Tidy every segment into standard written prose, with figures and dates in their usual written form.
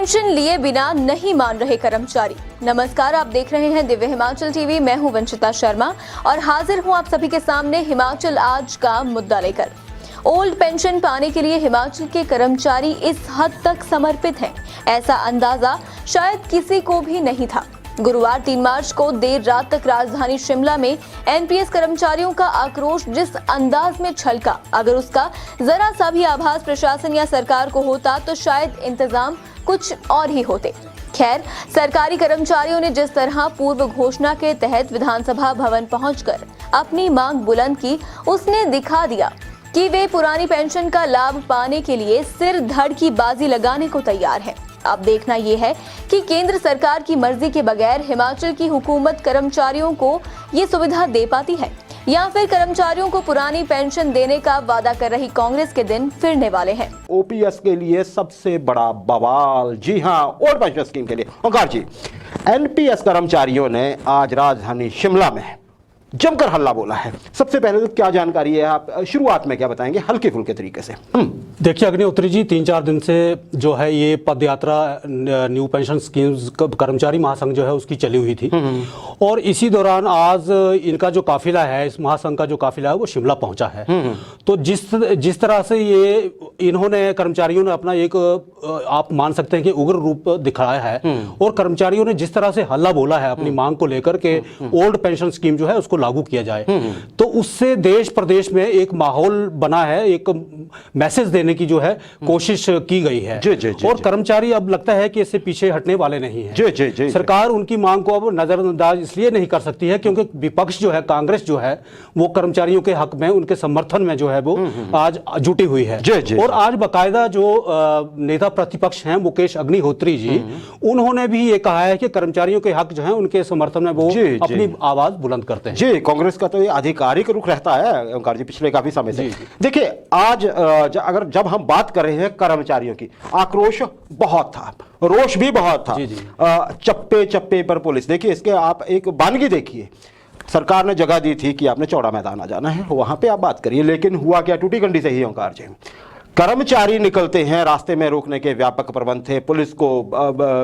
Pension लिए बिना नहीं मान रहे कर्मचारी। नमस्कार, आप देख रहे हैं दिव्य हिमाचल टीवी। मैं हूं वंशिता शर्मा और हाजिर हूं आप सभी के सामने हिमाचल आज का मुद्दा लेकर। ओल्ड पेंशन पाने के लिए हिमाचल के कर्मचारी इस हद तक समर्पित हैं, ऐसा अंदाजा शायद किसी को भी नहीं था। गुरुवार 3 मार्च को देर रात तक राजधानी शिमला में एनपीएस कर्मचारियों का आक्रोश जिस अंदाज में छलका, अगर उसका जरा सा भी आभास प्रशासन या सरकार को होता तो शायद इंतजाम कुछ और ही होते। खैर, सरकारी कर्मचारियों ने जिस तरह पूर्व घोषणा के तहत विधानसभा भवन पहुंचकर अपनी मांग बुलंद की, उसने दिखा दिया कि वे पुरानी पेंशन का लाभ पाने के लिए सिर धड़ की बाजी लगाने को तैयार है। अब देखना यह है कि केंद्र सरकार की मर्जी के बगैर हिमाचल की हुकूमत कर्मचारियों को ये सुविधा दे पाती है या फिर कर्मचारियों को पुरानी पेंशन देने का वादा कर रही कांग्रेस के दिन फिरने वाले हैं। ओपीएस के लिए सबसे बड़ा बवाल, जी हां, ओल्ड पेंशन स्कीम के लिए। ओंकार जी, एनपीएस कर्मचारियों ने आज राजधानी शिमला में जमकर हल्ला बोला है। सबसे पहले तो क्या जानकारी है, आप शुरुआत में क्या बताएंगे हल्के फुल्के तरीके से? देखिए अग्निहोत्री जी, 3-4 दिन से जो है ये पद यात्रा न्यू पेंशन स्कीम कर्मचारी महासंघ जो है उसकी चली हुई थी और इसी दौरान आज इनका जो काफिला है, इस महासंघ का जो काफिला है वो शिमला पहुंचा है। तो जिस तरह से ये इन्होंने कर्मचारियों ने अपना एक आप मान सकते हैं कि उग्र रूप दिखाया है और कर्मचारियों ने जिस तरह से हल्ला बोला है अपनी मांग को लेकर के ओल्ड पेंशन स्कीम जो है उसको लागू किया जाए, तो उससे देश प्रदेश में एक माहौल बना है, एक मैसेज देने की जो है कोशिश की गई है। और कर्मचारी अब लगता है कि इससे पीछे हटने वाले नहीं है। सरकार उनकी मांग को अब नजरअंदाज इसलिए नहीं कर सकती है क्योंकि विपक्ष जो है, कांग्रेस जो है, वो कर्मचारियों के हक में, उनके समर्थन में जो है वो आज जुटी हुई है। और आज बाकायदा जो नेता प्रतिपक्ष हैं मुकेश अग्निहोत्री जी, उन्होंने भी ये कहा है कि कर्मचारियों के हक जो है उनके समर्थन में वो अपनी आवाज बुलंद करते हैं। जी, कांग्रेस का तो ये आधिकारिक रुख रहता है ओंकार जी पिछले काफी समय से। देखिए आज अगर जब हम बात कर रहे हैं कर्मचारियों की, आक्रोश बहुत था, रोष भी बहुत था। चप्पे चप्पे पर पुलिस, देखिए इसके आप एक वानगी देखिए। सरकार ने जगह दी थी कि आपने चौड़ा मैदान आ जाना है, वहां पे आप बात करिए, लेकिन हुआ क्या? टूटी कंडी से ही ओंकार जी। कर्मचारी निकलते हैं, रास्ते में रोकने के व्यापक प्रबंध थे, पुलिस को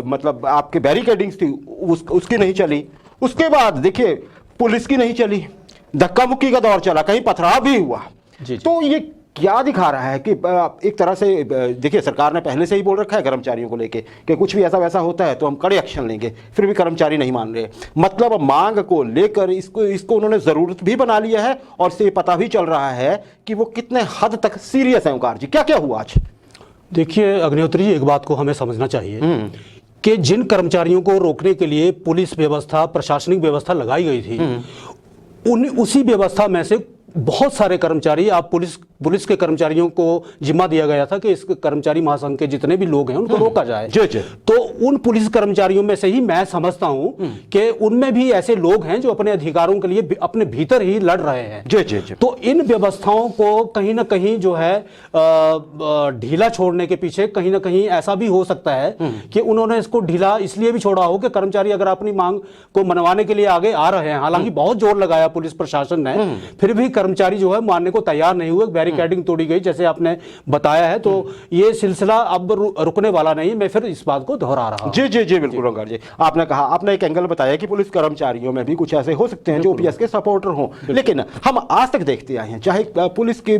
मतलब आपके बैरिकेडिंग्स थी, उसकी नहीं चली। उसके बाद देखिए पुलिस की नहीं चली, धक्का मुक्की का दौर चला, कहीं पथराव भी हुआ। तो ये क्या दिखा रहा है कि एक तरह से देखिए सरकार ने पहले से ही बोल रखा है कर्मचारियों को लेके कि कुछ भी ऐसा वैसा होता है तो हम कड़े एक्शन लेंगे, फिर भी कर्मचारी नहीं मान रहे। मतलब मांग को लेकर इसको उन्होंने जरूरत भी बना लिया है और इससे पता भी चल रहा है कि वो कितने हद तक सीरियस है। ओंकार जी, क्या क्या हुआ आज? देखिए अग्निहोत्री जी, एक बात को हमें समझना चाहिए कि जिन कर्मचारियों को रोकने के लिए पुलिस व्यवस्था, प्रशासनिक व्यवस्था लगाई गई थी, उसी व्यवस्था में से बहुत सारे कर्मचारी, आप पुलिस के कर्मचारियों को जिम्मा दिया गया था कि इस कर्मचारी महासंघ के जितने भी लोग हैं उनको रोका जाए। तो उन पुलिस कर्मचारियों में से ही मैं समझता हूं कि उनमें भी ऐसे लोग हैं जो अपने अधिकारों के लिए अपने भीतर ही लड़ रहे हैं। तो इन व्यवस्थाओं को कहीं ना कहीं जो है ढीला छोड़ने के पीछे कहीं ना कहीं ऐसा भी हो सकता है कि उन्होंने इसको ढीला इसलिए भी छोड़ा हो कि कर्मचारी अगर अपनी मांग को मनवाने के लिए आगे आ रहे हैं, हालांकि बहुत जोर लगाया पुलिस प्रशासन ने, फिर भी कर्मचारी जो है मानने को तैयार नहीं हुए, बैरिकेडिंग तोड़ी गई जैसे आपने बताया है। तो ये सिलसिला अब रुकने वाला नहीं। मैं फिर इस बात को दोहरा रहा हूं। जी बिल्कुल ओंकार जी, आपने कहा, आपने एक एंगल बताया कि पुलिस कर्मचारियों में भी कुछ ऐसे हो सकते हैं जो ओपीएस के सपोर्टर हों, लेकिन हम आज तक देखते आए हैं, चाहे पुलिस की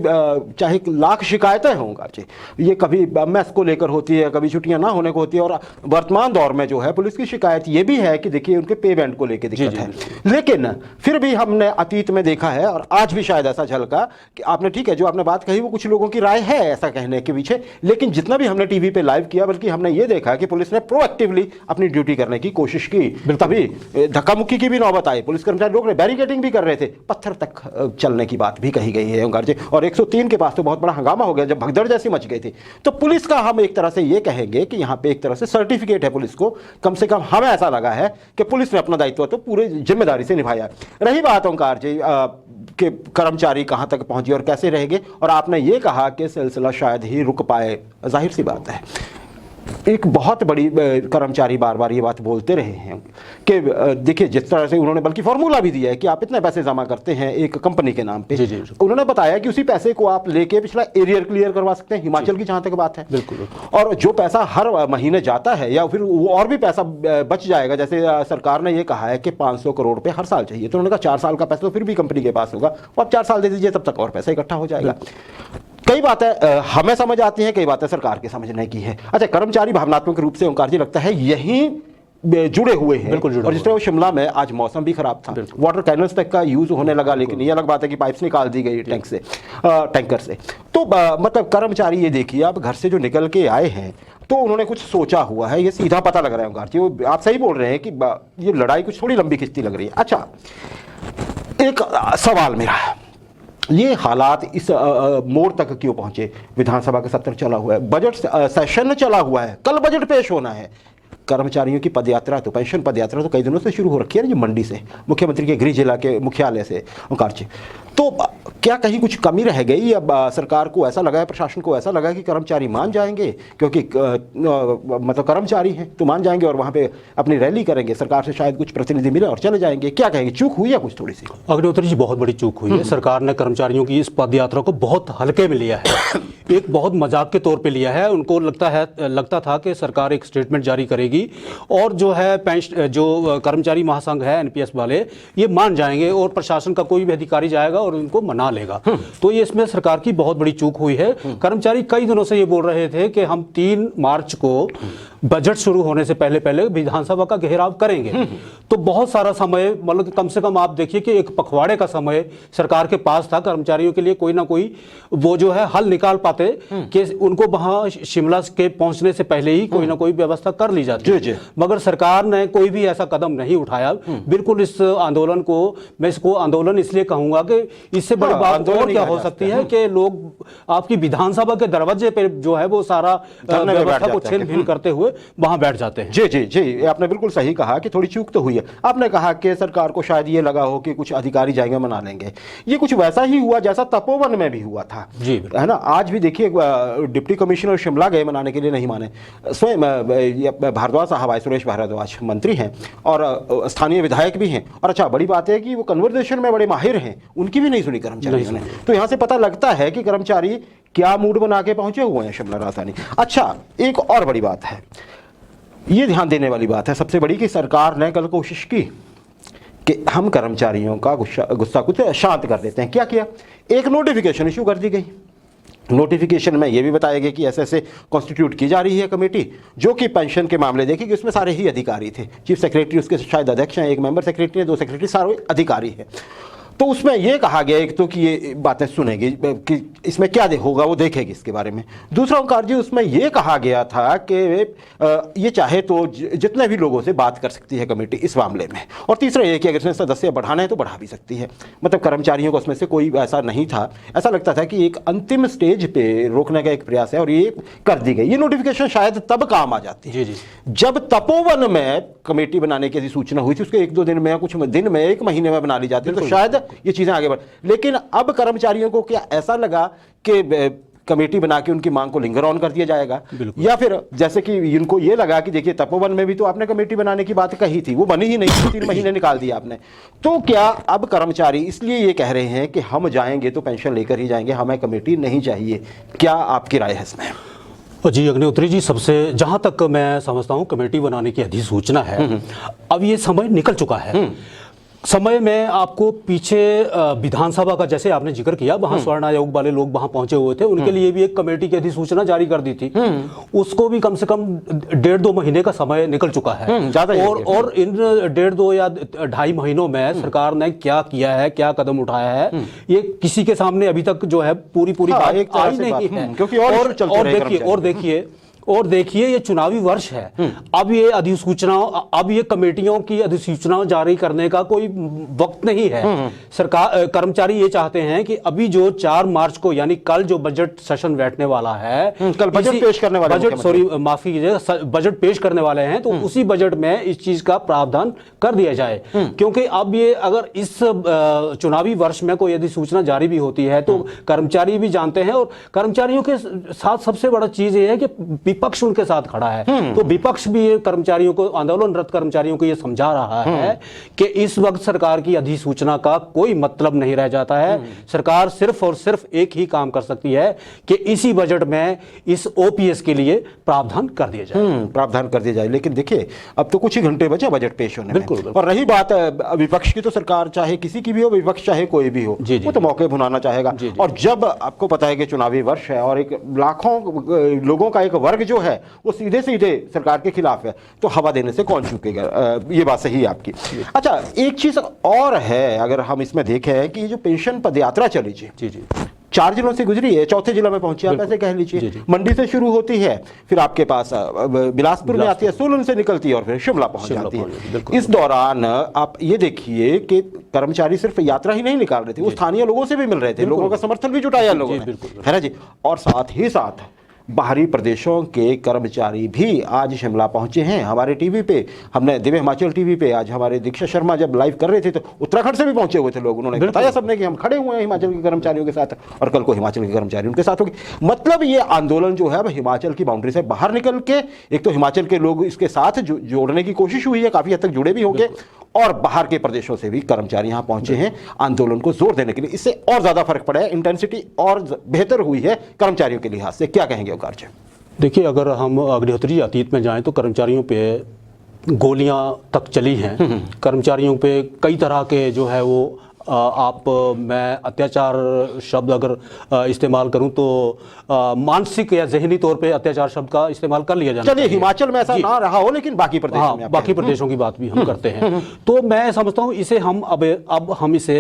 चाहे लाख शिकायतें हों ओंकार जी, ये कभी मेस को लेकर होती है, कभी छुट्टियां ना होने को होती है, और वर्तमान दौर में जो है पुलिस की शिकायत ये भी है कि देखिए उनके पेमेंट को लेकर दिक्कत है। लेकिन फिर भी हमने अतीत में देखा है और आज भी शायद ऐसा झलका कि आपने, ठीक है, जो आपने बात कही वो कुछ लोगों की राय है ऐसा कहने के पीछे, लेकिन जितना भी हमने टीवी पे लाइव किया, बल्कि हमने ये देखा कि पुलिस ने प्रोएक्टिवली अपनी ड्यूटी करने की कोशिश की। तभी धक्का मुक्की की भी नौबत आई, पुलिस कर्मचारी लोग बैरिकेडिंग भी कर रहे थे, पत्थर तक चलने की बात भी कही गई है ओंकार जी। और 103 के पास तो बहुत बड़ा हंगामा हो गया जब भगदड़ जैसी मच गई थी। तो पुलिस का हम एक तरह से ये कहेंगे कि यहाँ पे एक तरह से सर्टिफिकेट है पुलिस को, कम से कम हमें ऐसा लगा है कि पुलिस ने अपना दायित्व तो पूरे जिम्मेदारी से निभाया। रही बात ओंकार जी कि कर्मचारी कहां तक पहुंचे और कैसे रहेंगे, और आपने ये कहा कि सिलसिला शायद ही रुक पाए, जाहिर सी बात है एक बहुत बड़ी कर्मचारी बार बार ये बात बोलते रहे हैं कि देखिए जिस तरह से उन्होंने बल्कि फॉर्मूला भी दिया है कि आप इतने पैसे जमा करते हैं एक कंपनी के नाम पे, जी। उन्होंने बताया कि उसी पैसे को आप लेके पिछला एरियर क्लियर करवा सकते हैं, हिमाचल की जहां तक बात है। बिल्कुल। और जो पैसा हर महीने जाता है या फिर वो और भी पैसा बच जाएगा, जैसे सरकार ने ये कहा है कि 500 करोड़ रुपए हर साल चाहिए, तो उन्होंने कहा 4 साल का पैसा तो फिर भी कंपनी के पास होगा, वो आप 4 साल दे दीजिए, तब तक और पैसा इकट्ठा हो जाएगा। कई बातें हमें समझ आती हैं, कई बातें सरकार के समझने की है। अच्छा, कर्मचारी भावनात्मक रूप से ओंकार जी लगता है यहीं जुड़े हुए हैं। बिल्कुल जुड़े और जिस तरह वो शिमला में आज मौसम भी खराब था, वाटर कैनल्स तक का यूज होने लगा, लेकिन ये अलग बात है कि पाइप्स निकाल दी गई टैंकर से। तो मतलब कर्मचारी ये देखिए, आप घर से जो निकल के आए हैं तो उन्होंने कुछ सोचा हुआ है, ये सीधा पता लग रहा है ओंकार जी। वो आप सही बोल रहे हैं कि ये लड़ाई कुछ थोड़ी लंबी खिंचती लग रही है। अच्छा, एक सवाल मेरा, ये हालात इस मोड़ तक क्यों पहुंचे? विधानसभा का सत्र चला हुआ है, बजट सेशन चला हुआ है, कल बजट पेश होना है। कर्मचारियों की पदयात्रा, तो पेंशन पदयात्रा तो कई दिनों से शुरू हो रखी है ना, जो मंडी से, मुख्यमंत्री के गृह जिला के मुख्यालय से ओंकार जी। तो क्या कहीं कुछ कमी रह गई या सरकार को ऐसा लगा है, प्रशासन को ऐसा लगा कि कर्मचारी मान जाएंगे, क्योंकि मतलब कर्मचारी हैं तो मान जाएंगे और वहाँ पे अपनी रैली करेंगे, सरकार से शायद कुछ प्रतिनिधि मिले और चले जाएंगे? क्या कहेंगे, चूक हुई है कुछ थोड़ी सी? अग्निहोत्री जी, बहुत बड़ी चूक हुई है। सरकार ने कर्मचारियों की इस पदयात्रा को बहुत हल्के में लिया है, एक बहुत मजाक के तौर पे लिया है। उनको लगता था कि सरकार एक स्टेटमेंट जारी करेगी और जो है जो कर्मचारी महासंघ है एनपीएस वाले, ये मान जाएंगे और प्रशासन का कोई भी अधिकारी जाएगा और इनको मना लेगा। तो ये इसमें सरकार की बहुत बड़ी चूक हुई है। कर्मचारी कई दिनों से ये बोल रहे थे कि हम 3 मार्च को बजट शुरू होने से पहले विधानसभा का घेराव करेंगे। तो बहुत सारा समय, मतलब कम से कम आप देखिए कि एक पखवाड़े का समय सरकार के पास था कर्मचारियों के लिए, कोई ना कोई वो जो है हल निकाल पाते कि उनको वहां शिमला के पहुंचने से पहले ही कोई ना कोई व्यवस्था कर ली जाती। मगर सरकार ने कोई भी ऐसा कदम नहीं उठाया। बिल्कुल इस आंदोलन को, मैं इसको आंदोलन इसलिए कहूंगा कि इससे बड़ी बात और क्या हो सकती है कि लोग आपकी विधानसभा के दरवाजे पे जो है वो सारा व्यवस्था को छीन भिन करते हुए वहां बैठ जाते हैं। जी जी जी, आपने बिल्कुल सही कहा कि थोड़ी चूक तो हुई है। आपने कहा कि सरकार को शायद ये लगा हो कि कुछ अधिकारी जाएंगे मना लेंगे, ये कुछ वैसा ही हुआ जैसा तपोवन में भी हुआ था, जी है ना। आज भी देखिए डिप्टी कमिश्नर शिमला गए, मनाने के लिए नहीं माने। स्वयं भारद्वाज साहब आए, सुरेश भारद्वाज मंत्री हैं और स्थानीय विधायक भी हैं, और अच्छा बड़ी बात है कि वो कन्वर्सेशन में बड़े माहिर हैं, उनकी भी नहीं सुनी कर्मचारियों ने। तो यहाँ से पता लगता है कि कर्मचारी क्या मूड बना के पहुंचे हुए हैं शिमला राजधानी। अच्छा, एक और बड़ी बात है, ये ध्यान देने वाली बात है सबसे बड़ी, कि सरकार ने कल कोशिश की कि हम कर्मचारियों का गुस्सा कुछ शांत कर देते हैं। क्या किया? एक नोटिफिकेशन इशू कर दी गई। नोटिफिकेशन में ये भी बताया गया कि ऐसे कॉन्स्टिट्यूट की जा रही है कमेटी जो कि पेंशन के मामले देखेगी। उसमें सारे ही अधिकारी थे, चीफ सेक्रेटरी उसके शायद अध्यक्ष हैं, एक मेंबर सेक्रेटरी है, 2 सेक्रेटरी, सारे अधिकारी हैं। तो उसमें यह कहा गया एक तो कि ये बातें सुनेगी कि इसमें क्या होगा वो देखेगी इसके बारे में। दूसरा ओंकार जी, उसमें यह कहा गया था कि ये चाहे तो जितने भी लोगों से बात कर सकती है कमेटी इस मामले में। और तीसरा ये कि अगर इसमें सदस्य बढ़ाना है तो बढ़ा भी सकती है। मतलब कर्मचारियों को उसमें से कोई ऐसा नहीं था, ऐसा लगता था कि एक अंतिम स्टेज पे रोकने का एक प्रयास है और ये कर दी गई। ये नोटिफिकेशन शायद तब काम आ जाती है जब तपोवन में कमेटी बनाने की सूचना हुई थी, उसके 1-2 दिन में, कुछ दिन में, 1 महीने में बना ली जाती, तो शायद ये चीजें आगे बढ़। लेकिन अब कर्मचारियों को क्या ऐसा लगा कि कमेटी बना के उनकी मांग को लिंगर ऑन कर दिया जाएगा, या फिर जैसे कि इनको ये लगा कि देखिए तपोवन में भी तो आपने कमेटी बनाने की बात कही थी, वो बनी ही नहीं, 3 महीने निकाल दिया आपने। तो क्या अब कर्मचारी इसलिए ये कह रहे हैं कि हम जाएंगे तो पेंशन लेकर ही जाएंगे, हमें कमेटी नहीं चाहिए? क्या आपकी राय है इसमें? जी अग्निहोत्री जी, सबसे जहां तक मैं समझता हूं कमेटी बनाने की अधिसूचना है, अब ये समय निकल चुका है। समय में आपको पीछे विधानसभा का, जैसे आपने जिक्र किया, वहां स्वर्ण आयोग वाले लोग वहां पहुंचे हुए थे, उनके लिए भी एक कमेटी की अधिसूचना जारी कर दी थी। उसको भी कम से कम 1.5-2 महीने का समय निकल चुका है। और इन 1.5-2 या 2.5 महीनों में सरकार ने क्या किया है, क्या कदम उठाया है, ये किसी के सामने अभी तक जो है पूरी बात आई नहीं है। क्योंकि और देखिए ये चुनावी वर्ष है। अब ये अधिसूचनाओं, अब ये कमेटियों की अधिसूचनाओं जारी करने का कोई वक्त नहीं है। सरकार, कर्मचारी ये चाहते हैं कि अभी जो 4 मार्च को, यानी कल जो बजट सेशन बैठने वाला है, कल बजट पेश करने वाले, माफी कीजिएगा, बजट पेश करने वाले हैं, तो उसी बजट में इस चीज का प्रावधान कर दिया जाए। क्योंकि अब ये अगर इस चुनावी वर्ष में कोई अधिसूचना जारी भी होती है तो कर्मचारी भी जानते हैं, और कर्मचारियों के साथ सबसे बड़ा चीज ये है कि विपक्ष उनके साथ खड़ा है। तो विपक्ष भी ये कर्मचारियों को, आंदोलनरत कर्मचारियों को ये समझा रहा है कि इस वक्त सरकार की अधिसूचना का कोई मतलब नहीं रह जाता है। सरकार सिर्फ और सिर्फ एक ही काम कर सकती है कि इसी बजट में इस ओपीएस के लिए प्रावधान कर दिया जाए। प्रावधान कर दिया जाए। लेकिन देखिए, अब तो कुछ ही घंटे बचे बजट पेश होने में। बिल्कुल। और रही बात विपक्ष की, तो सरकार चाहे किसी की भी हो, विपक्ष चाहे कोई भी हो, वो तो मौके भुनाना चाहेगा। और जब आपको पता है कि चुनावी वर्ष है और एक लाखों लोगों का एक वर्ग जो है वो सीधे सीधे सरकार के खिलाफ है, तो हवा देने से कौन चूकेगा। ये बात सही है आपकी। अच्छा, एक चीज और है, अगर हम इसमें देखें कि जो पेंशन पदयात्रा चली जी 4 जिलों से गुजरी है, चौथे जिला में पहुंची, आप ऐसे कह लीजिए। मंडी से शुरू होती है, फिर आपके पास बिलासपुर में आती है, सोलन से निकलती है और फिर शिमला पहुंच जाती है। इस दौरान आप ये देखिए कि कर्मचारी सिर्फ यात्रा ही नहीं निकाल रहे थे, वो स्थानीय लोगों से भी मिल रहे थे, लोगों का समर्थन भी जुटाया लोगों ने, है ना जी। और साथ ही साथ बाहरी प्रदेशों के कर्मचारी भी आज शिमला पहुंचे हैं। हमारे टीवी पे, हमने दिव्य हिमाचल टीवी पे आज हमारे दीक्षा शर्मा जब लाइव कर रहे थे तो उत्तराखंड से भी पहुंचे हुए थे लोग। उन्होंने बताया सबने कि हम खड़े हुए हैं हिमाचल के कर्मचारियों के साथ, और कल को हिमाचल के कर्मचारी उनके साथ होंगे। मतलब ये आंदोलन जो है हिमाचल की बाउंड्री से बाहर निकल के, एक तो हिमाचल के लोग इसके साथ जोड़ने की कोशिश हुई है, काफी हद तक जुड़े भी होंगे, और बाहर के प्रदेशों से भी कर्मचारी यहां पहुंचे हैं आंदोलन को जोर देने के लिए। इससे और ज्यादा फर्क पड़ा है, इंटेंसिटी और बेहतर हुई है कर्मचारियों के लिहाज से। क्या कहेंगे ओंकार जी? देखिए, अगर हम अग्निहोत्री जी अतीत में जाएं तो कर्मचारियों पे गोलियां तक चली हैं। कर्मचारियों पे कई तरह के जो है वो मैं अत्याचार शब्द अगर इस्तेमाल करूं तो मानसिक या जहनी तौर पे अत्याचार शब्द का इस्तेमाल कर लिया जाना चाहिए। हिमाचल में ऐसा ना रहा हो, लेकिन बाकी प्रदेशों में, बाकी प्रदेशों की बात भी हम करते हैं। तो मैं समझता हूं इसे हम अब हम इसे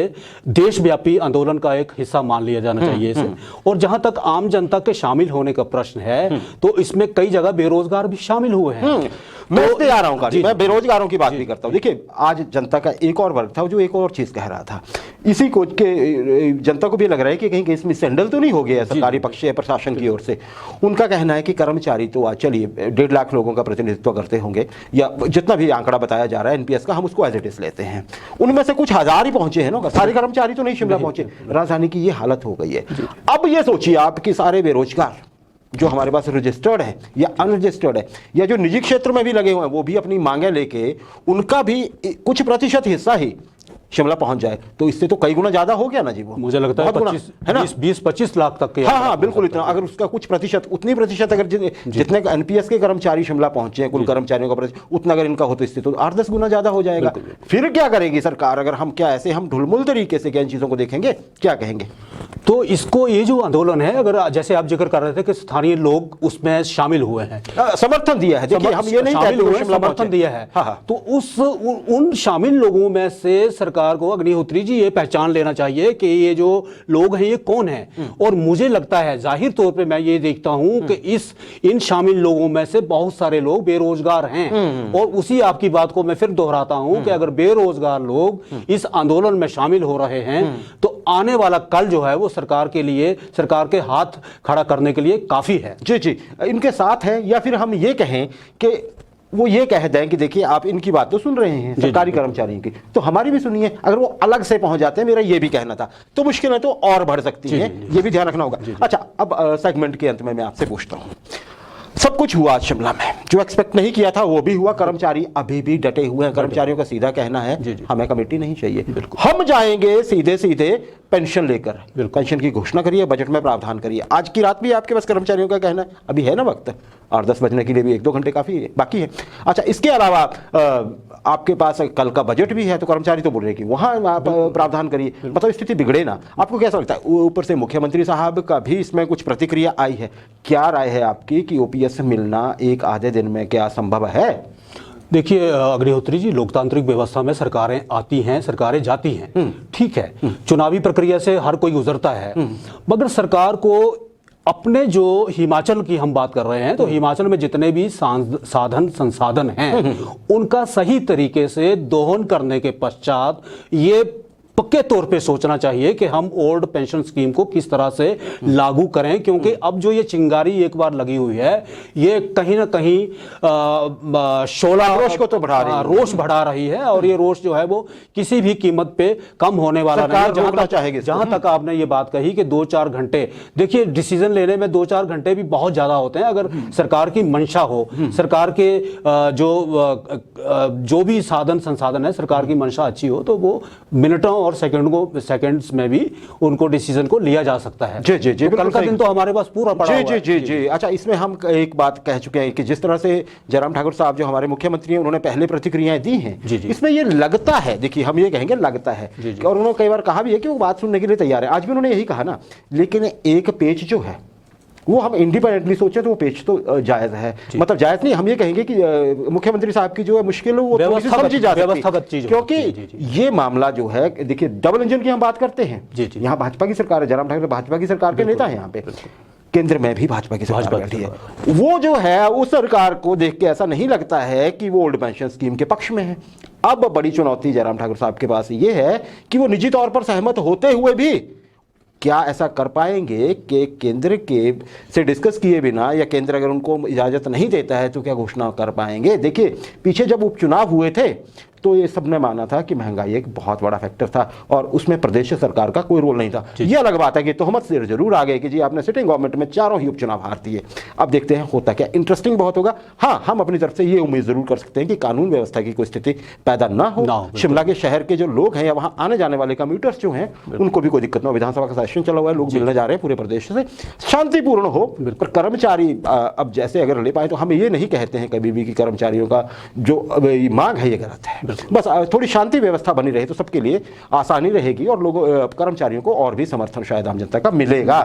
देशव्यापी आंदोलन का एक हिस्सा मान लिया जाना चाहिए इसे। और जहां तक आम जनता के शामिल होने का प्रश्न है, तो इसमें कई जगह बेरोजगार भी शामिल हुए हैं। मैं इस पे आ रहा हूं, मैं बेरोजगारों की बात भी करता हूं। देखिए, आज जनता का एक और वर्ग था जो एक और चीज कह रहा था। इसी को के जनता को भी लग रहा है कि कहीं इसमें सैंडल तो नहीं हो गया सरकारी पक्ष या प्रशासन की ओर से। उनका कहना है कि कर्मचारी तो आज चलिए 1.5 लाख लोगों का प्रतिनिधित्व करते होंगे, या जितना भी आंकड़ा बताया जा रहा है एनपीएस का, हम उसको एज इट इज लेते हैं। उनमें से कुछ हजार ही पहुंचे हैं ना, सारे कर्मचारी तो नहीं शिमला पहुंचे। राजधानी की ये हालत हो गई है। अब ये सोचिए आप कि सारे बेरोजगार जो हमारे पास रजिस्टर्ड है या अनरजिस्टर्ड है, या जो निजी क्षेत्र में भी लगे हुए हैं, वो भी अपनी मांगे लेके उनका भी कुछ प्रतिशत हिस्सा ही शिमला पहुंच जाए, तो इससे तो कई गुना ज्यादा हो गया ना जी। वो मुझे लगता है 20-25 लाख तक के। हाँ, बिल्कुल इतना। अगर उसका कुछ प्रतिशत, उतनी प्रतिशत अगर जितने एनपीएस के कर्मचारी शिमला पहुंचे हैं, कुल कर्मचारियों का प्रतिशत उतना अगर इनका हो, तो इससे तो 8-10 गुना ज्यादा हो जाएगा। फिर क्या करेगी सरकार? अगर हम क्या ऐसे हम ढुलमुल तरीके से क्या इन चीजों को देखेंगे, क्या कहेंगे? तो इसको, ये जो आंदोलन है, अगर जैसे आप जिक्र कर रहे थे कि स्थानीय लोग उसमें शामिल हुए हैं, समर्थन दिया है। देखिए, हम ये नहीं कहते समर्थन दिया है, तो उन शामिल लोगों में से सरकार को, अग्निहोत्री जी, ये पहचान लेना चाहिए कि ये जो लोग हैं ये कौन हैं। और मुझे लगता है, जाहिर तौर पे मैं ये देखता हूं कि इन शामिल लोगों में से बहुत सारे लोग बेरोजगार हैं। और उसी आपकी बात को मैं फिर दोहराता हूं कि अगर बेरोजगार लोग इस आंदोलन में शामिल हो रहे हैं, तो आने वाला कल जो है वो सरकार के लिए, सरकार के हाथ खड़ा करने के लिए काफी है। जी, इनके साथ है। या फिर हम ये कहें कि वो ये कह दें कि देखिए, आप इनकी बात तो सुन रहे हैं सरकारी कर्मचारियों की, तो हमारी भी सुनिए। अगर वो अलग से पहुंच जाते हैं, मेरा ये भी कहना था, तो मुश्किलें तो और बढ़ सकती हैं। ये भी ध्यान रखना होगा। अच्छा, अब सेगमेंट के अंत में मैं आपसे पूछता हूं, सब कुछ हुआ आज शिमला में, जो एक्सपेक्ट नहीं किया था वो भी हुआ। कर्मचारी अभी भी डटे हुए हैं। कर्मचारियों का सीधा कहना है, हमें कमेटी नहीं चाहिए, हम जाएंगे सीधे सीधे पेंशन लेकर। पेंशन की घोषणा करिए, बजट में प्रावधान करिए। आज की रात भी आपके पास कर्मचारियों का कहना है, अभी है ना वक्त, 8-10 बजने के लिए भी 1-2 घंटे काफी बाकी है। अच्छा, इसके अलावा आपके पास कल का बजट भी है, तो कर्मचारी तो बोल रहे हैं कि वहां आप प्रावधान करिए, मतलब स्थिति बिगड़े ना। आपको कैसा लगता है? ऊपर से मुख्यमंत्री साहब का भी इसमें कुछ प्रतिक्रिया आई है। क्या राय है आपकी कि ओपीएस मिलना एक आधे दिन में क्या संभव है? देखिए अग्निहोत्री जी, लोकतांत्रिक व्यवस्था में सरकारें आती हैं, सरकारें जाती हैं, ठीक है, चुनावी प्रक्रिया से हर कोई गुजरता है, मगर सरकार को अपने, जो हिमाचल की हम बात कर रहे हैं, तो हिमाचल में जितने भी साधन संसाधन हैं, उनका सही तरीके से दोहन करने के पश्चात ये पक्के तौर पे सोचना चाहिए कि हम ओल्ड पेंशन स्कीम को किस तरह से लागू करें, क्योंकि अब जो ये चिंगारी एक बार लगी हुई है ये कहीं ना कहीं शोला रोष को तो बढ़ा रही है। रोष बढ़ा रही है, और ये रोष जो है वो किसी भी कीमत पे कम होने वाला नहीं सरकार है। रोकना चाहेगी इसको। जहां तक आपने ये बात कही कि 2-4 घंटे, देखिए डिसीजन लेने में 2-4 घंटे भी बहुत ज्यादा होते हैं अगर सरकार की मंशा हो, सरकार के जो भी साधन संसाधन है, सरकार की मंशा अच्छी हो तो वो मिनटों और सेकंड्स में भी उनको डिसीजन को लिया जा सकता है। जी जी जी, तो कल बिल्कुल का सही। दिन तो हमारे पास पूरा पड़ा जी हुआ जी है। जी जी। अच्छा, इसमें हम एक बात कह चुके हैं कि जिस तरह से जयराम ठाकुर साहब जो हमारे मुख्यमंत्री हैं उन्होंने पहले प्रतिक्रियाएं दी हैं, जी, जी। इसमें ये लगता है, देखिए हम ये कहेंगे लगता है, जी, जी। और उन्होंने कई बार कहा भी है कि वो बात सुनने के लिए तैयार है। आज भी उन्होंने यही कहा ना, लेकिन एक पेज जो है वो हम इंडिपेंडेंटली सोचें तो वो पेज तो जायज है, मतलब जायज नहीं, हम ये कहेंगे कि मुख्यमंत्री साहब की जो है मुश्किल है वो थोड़ी सी समझी जा सकती व्यवस्थागत चीज है, होती है। क्योंकि जी, जी। ये मामला जो है, देखिए डबल इंजन की हम बात करते हैं, जी, जी। यहाँ भाजपा की सरकार है, जयराम ठाकुर भाजपा की सरकार के नेता है, यहाँ पे केंद्र में भी भाजपा की सरकार भाजपा की बैठी है। वो जो है उस सरकार को देख के ऐसा नहीं लगता है कि वो ओल्ड पेंशन स्कीम के पक्ष में है। अब बड़ी चुनौती जयराम ठाकुर साहब के पास ये है कि वो निजी तौर पर सहमत होते हुए भी क्या ऐसा कर पाएंगे कि केंद्र के से डिस्कस किए बिना, या केंद्र अगर उनको इजाज़त नहीं देता है तो क्या घोषणा कर पाएंगे। देखिए पीछे जब उपचुनाव हुए थे तो ये सबने माना था कि महंगाई एक बहुत बड़ा फैक्टर था और उसमें प्रदेश सरकार का कोई रोल नहीं था। ये अलग बात है कि तोहमत से जरूर आ गए कि जी आपने सिटिंग गवर्नमेंट में चारों ही उपचुनाव हार दिए। अब देखते हैं होता क्या, इंटरेस्टिंग बहुत होगा। हाँ, हम अपनी तरफ से ये उम्मीद जरूर कर सकते हैं कि कानून व्यवस्था की कोई स्थिति पैदा ना हो, शिमला के शहर के जो लोग हैं या वहाँ आने जाने वाले कम्यूटर्स जो हैं उनको भी कोई दिक्कत ना हो। विधानसभा का सेशन चला हुआ है, लोग मिलने जा रहे हैं पूरे प्रदेश से, शांतिपूर्ण हो। पर कर्मचारी अब जैसे अगर ले पाए तो हम ये नहीं कहते हैं कभी भी कि कर्मचारियों का जो मांग है ये गलत है। बस थोड़ी शांति व्यवस्था बनी रहे तो सबके लिए आसानी रहेगी और लोगों कर्मचारियों को और भी समर्थन शायद आम जनता का मिलेगा।